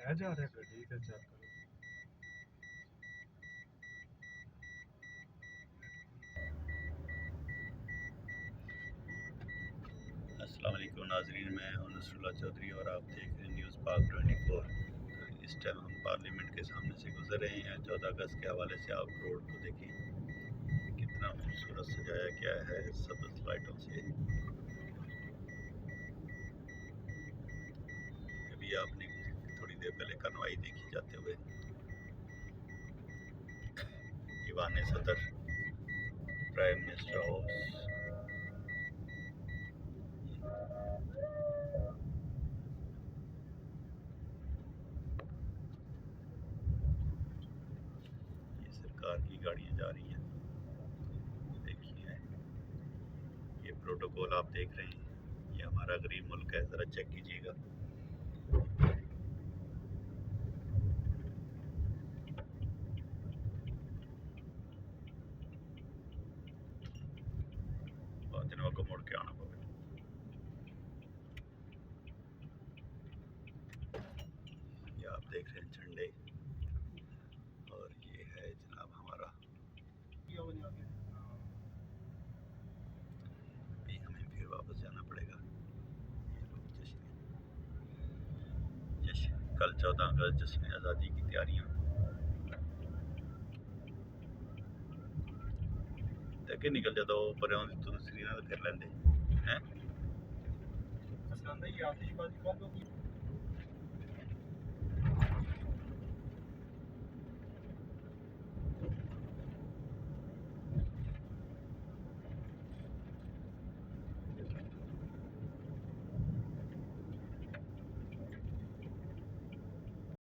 मैं जा रहा गड्डी ते चेक करो। अस्सलाम वालेकुम नाज़रीन, मैं हूं नसरुल्लाह चौधरी और आप देख रहे हैं न्यूज़ पाक 24। तो इस टाइम हम पार्लियामेंट के सामने से गुजर रहे हैं। 14 अगस्त के हवाले से आप रोड को देखें कितना खूबसूरत सजाया गया है सब्ज़ लाइटों से। अभी आपने थोड़ी देर पहले कन्वाई देखी जाते हुए ईवान सदर, प्राइम मिनिस्टर हाउस। ये सरकार की गाड़ियाँ जा रही हैं, देखिए ये प्रोटोकॉल आप देख रहे हैं। ये हमारा गरीब मुल्क है, ज़रा चेक कीजिएगा। बहुत दिनों को मुड़ के आना पड़ेगा। ये आप देख रहे हैं झंडे, और ये है जनाब हमारा। अभी हमें फिर वापस जाना पड़ेगा। ये लोग जश्न कल 14 अगस्त जश्न आज़ादी की तैयारियाँ देखे निकल जाता वो पर तो श्रीनगर फिर लेंदे हैं।